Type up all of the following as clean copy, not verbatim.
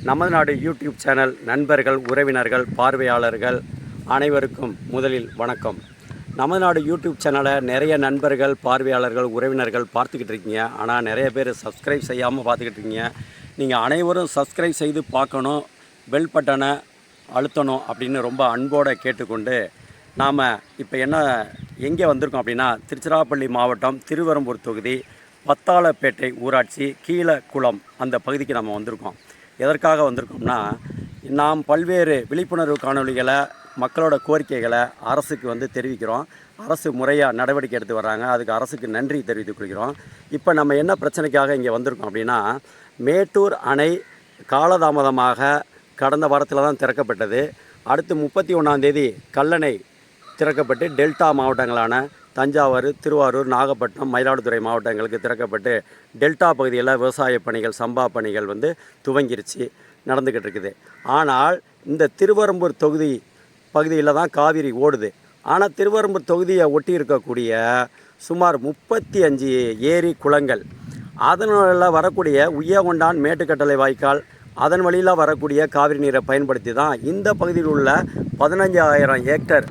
நமது நாடு YouTube channel நண்பர்கள், உறவினர்கள், பார்வையாளர்கள் அனைவருக்கும் முதலில் வணக்கம். நமது நாடு யூடியூப் சேனலை நிறைய நண்பர்கள், பார்வையாளர்கள், உறவினர்கள் பார்த்துக்கிட்டு இருக்கீங்க. ஆனால் நிறைய பேர் சப்ஸ்கிரைப் செய்யாமல் பார்த்துக்கிட்டு இருக்கீங்க. நீங்கள் அனைவரும் சப்ஸ்கிரைப் செய்து பார்க்கணும், பெல் பட்டனை அழுத்தணும் அப்படின்னு ரொம்ப அன்போடு கேட்டுக்கொண்டு நாம் இப்போ எங்கே வந்திருக்கோம் அப்படின்னா, திருச்சிராப்பள்ளி மாவட்டம் திருவெரும்பூர் தொகுதி பத்தாளப்பேட்டை ஊராட்சி கீழக்குளம் அந்த பகுதிக்கு நம்ம வந்திருக்கோம். எதற்காக வந்திருக்கோம்னா, நாம் பல்வேறு விழிப்புணர்வு காணொலிகளை, மக்களோட கோரிக்கைகளை அரசுக்கு தெரிவிக்கிறோம். அரசு முறையாக நடவடிக்கை எடுத்து வர்றாங்க. அதுக்கு அரசுக்கு நன்றி தெரிவித்துக் கொள்கிறோம். இப்போ நம்ம என்ன பிரச்சனைக்காக இங்கே வந்திருக்கோம் அப்படின்னா, மேட்டூர் அணை காலதாமதமாக கடந்த வாரத்தில் தான் திறக்கப்பட்டது. அடுத்து 31ஆம் தேதி கல்லணை திறக்கப்பட்டு டெல்டா மாவட்டங்களான தஞ்சாவூர், திருவாரூர், நாகப்பட்டினம், மயிலாடுதுறை மாவட்டங்களுக்கு திறக்கப்பட்டு டெல்டா பகுதியில் விவசாய பணிகள், சம்பா பணிகள் துவங்கிருச்சு, நடந்துக்கிட்டு இருக்குது. ஆனால் இந்த திருவெரும்பூர் தொகுதி பகுதியில் தான் காவிரி ஓடுது. ஆனால் திருவெரும்பூர் தொகுதியை ஒட்டி இருக்கக்கூடிய சுமார் 35 ஏரி குளங்கள், அதனால் வரக்கூடிய உய்யகொண்டான் மேட்டுக்கட்டளை வாய்க்கால், அதன் வழியில் வரக்கூடிய காவிரி நீரை பயன்படுத்தி தான் இந்த பகுதியில் உள்ள 15,000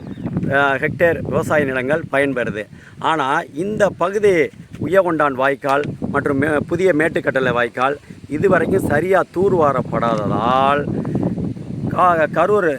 ஹெக்டேர் விவசாய நிலங்கள் பயன்பெறுது. ஆனால் இந்த பகுதி உய்யகொண்டான் வாய்க்கால் மற்றும் புதிய மேட்டுக்கட்டளை வாய்க்கால் இதுவரைக்கும் சரியாக தூர்வாரப்படாததால் கரூர்,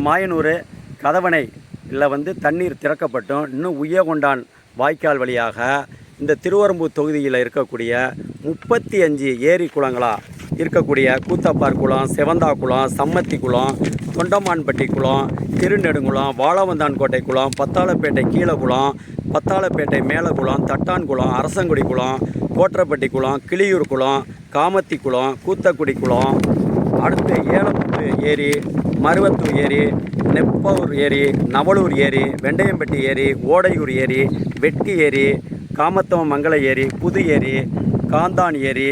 மாயனூர், கதவணை இல்லை தண்ணீர் திறக்கப்பட்டும் இன்னும் உய்யகொண்டான் வாய்க்கால் வழியாக இந்த திருவெரும்பூர் தொகுதியில் இருக்கக்கூடிய 35 ஏரி குளங்களாக இருக்கக்கூடிய கூத்தப்பார் குளம், செவந்தா குளம், சம்மத்தி குளம், தொண்டமான்பட்டி குளம், திருநெடுங்குளம், வாழவந்தான்கோட்டை குளம், பத்தாளப்பேட்டை கீழக்குளம், பத்தாளப்பேட்டை மேலக்குளம், தட்டான் குளம், அரசங்குடி குளம், கோற்றப்பட்டி குளம், கிளியூர் குளம், காமத்தி குளம், கூத்தக்குடி குளம், அடுத்து ஏலமுத்து ஏரி, மருவத்தூர் ஏரி, நெப்பூர் ஏரி, நவலூர் ஏரி, வெண்டையம்பட்டி ஏரி, ஓடையூர் ஏரி, வெட்டி ஏரி, காமத்தம் மங்கல ஏரி, புது ஏரி, காந்தான் ஏரி,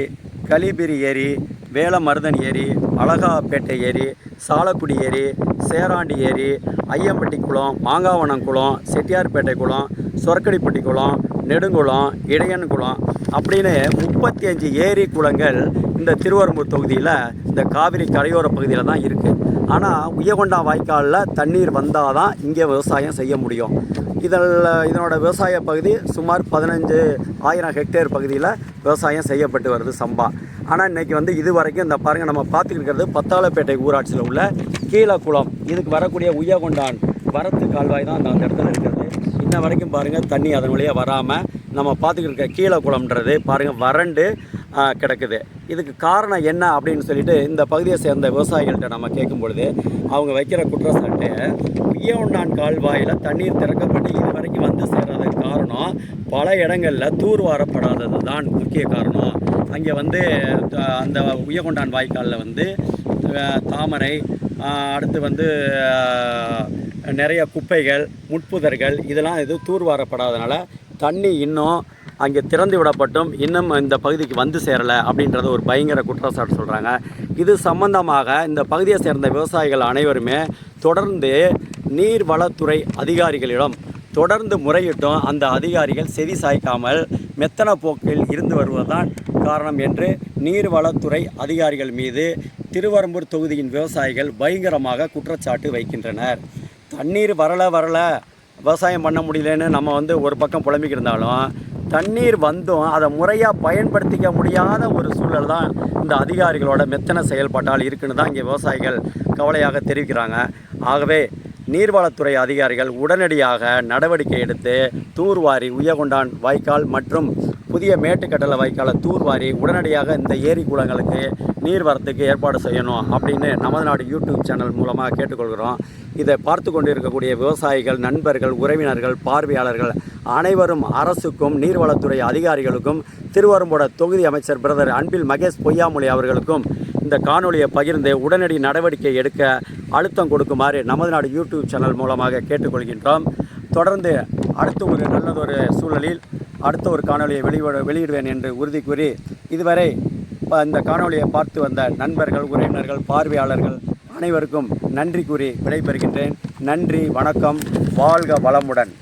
கலிபிரி ஏரி, வேலமருதன் ஏரி, அழகாப்பேட்டை ஏரி, சாலக்குடி ஏரி, சேராண்டி ஏரி, ஐயம்பட்டி குளம், மாங்காவனம் குளம், செட்டியார்பேட்டை குளம், சொரக்கடிப்பட்டி குளம், நெடுங்குளம், இடையன் குளம் அப்படின்னு 35 ஏரி குளங்கள் இந்த திருவெரும்பூர் தொகுதியில் இந்த காவிரி கரையோர பகுதியில் தான் இருக்குது. ஆனால் உய்யகொண்டான் வாய்க்காலில் தண்ணீர் வந்தால் தான் இங்கே விவசாயம் செய்ய முடியும். இதனோட விவசாய பகுதி சுமார் 15,000 ஹெக்டேர் பகுதியில் விவசாயம் செய்யப்பட்டு வருது, சம்பா. ஆனால் இன்றைக்கி இது வரைக்கும் இந்த பாருங்கள், நம்ம பார்த்துக்கிட்டு இருக்கிறது பத்தாளப்பேட்டை ஊராட்சியில் உள்ள கீழக்குளம். இதுக்கு வரக்கூடிய உய்யகொண்டான் வரத்து கால்வாய் தான் அந்த இடத்துல இருக்கிறது. இன்ன வரைக்கும் பாருங்கள் தண்ணி அதன் வழியாக வராமல் நம்ம பார்த்துக்கிட்டு இருக்க கீழக்குளம்ன்றது பாருங்கள் வறண்டு கிடக்குது. இதுக்கு காரணம் என்ன அப்படின்னு சொல்லிட்டு இந்த பகுதியை சேர்ந்த விவசாயிகள்கிட்ட நம்ம கேட்கும் பொழுது அவங்க வைக்கிற குற்றச்சாட்டு, உய்யகொண்டான் கால்வாயில் தண்ணீர் திறக்கப்பட்டு இது வரைக்கும் சேர்றதுக்கு காரணம் பல இடங்களில் தூர்வாரப்படாதது தான் முக்கிய காரணம். அங்கே அந்த உய்யகொண்டான் வாய்க்காலில் தாமரை, அடுத்து நிறைய குப்பைகள், முட்புதர்கள் இதெல்லாம் தூர்வாரப்படாதனால தண்ணி இன்னும் அங்கே திறந்து விடப்பட்டும் இன்னும் இந்த பகுதிக்கு சேரலை அப்படின்றத ஒரு பயங்கர குற்றச்சாட்டு சொல்கிறாங்க. இது சம்பந்தமாக இந்த பகுதியை சேர்ந்த விவசாயிகள் அனைவருமே தொடர்ந்து நீர்வளத்துறை அதிகாரிகளிடம் தொடர்ந்து முறையிட்டும் அந்த அதிகாரிகள் செவி சாய்க்காமல் மெத்தன போக்கில் இருந்து வருவதுதான் காரணம் என்று நீர்வளத்துறை அதிகாரிகள் மீது திருவெரும்பூர் தொகுதியின் விவசாயிகள் பயங்கரமாக குற்றச்சாட்டு வைக்கின்றனர். தண்ணீர் வரல விவசாயம் பண்ண முடியலன்னு நம்ம ஒரு பக்கம் புலம்பிக்கிருந்தாலும், தண்ணீர் வந்தும் அதை முறையாக பயன்படுத்திக்க முடியாத ஒரு சூழல் தான் இந்த அதிகாரிகளோட மெத்தன செயல்பாட்டால் இருக்குன்னு தான் இங்கே விவசாயிகள் கவலையாக தெரிவிக்கிறாங்க. ஆகவே நீர்வளத்துறை அதிகாரிகள் உடனடியாக நடவடிக்கை எடுத்து தூர்வாரி உய்யகொண்டான் வாய்க்கால் மற்றும் புதிய மேட்டுக்கட்டளை வாய்க்காலை தூர்வாரி உடனடியாக இந்த ஏரி குளங்களுக்கு நீர் வரத்துக்கு ஏற்பாடு செய்யணும் அப்படின்னு நமது நாடு யூடியூப் சேனல் மூலமாக கேட்டுக்கொள்கிறோம். இதை பார்த்து கொண்டு இருக்கக்கூடிய விவசாயிகள், நண்பர்கள், உறவினர்கள், பார்வையாளர்கள் அனைவரும் அரசுக்கும் நீர்வளத்துறை அதிகாரிகளுக்கும் திருவெரும்பூர் தொகுதி அமைச்சர் பிரதர் அன்பில் மகேஷ் பொய்யாமொழி அவர்களுக்கும் இந்த காணொலியை பகிர்ந்து உடனடி நடவடிக்கை எடுக்க அழுத்தம் கொடுக்குமாறு நமது நாடு யூடியூப் சேனல் மூலமாக கேட்டுக்கொள்கின்றோம். தொடர்ந்து அடுத்த ஒரு நல்லதொரு சூழலில் அடுத்த ஒரு காணொலியை வெளியிடுவேன் என்று உறுதி கூறி, இதுவரை இந்த காணொலியை பார்த்து வந்த நண்பர்கள், உறவினர்கள், பார்வையாளர்கள் அனைவருக்கும் நன்றி கூறி விடைபெறுகின்றேன். நன்றி, வணக்கம், வாழ்க வளமுடன்.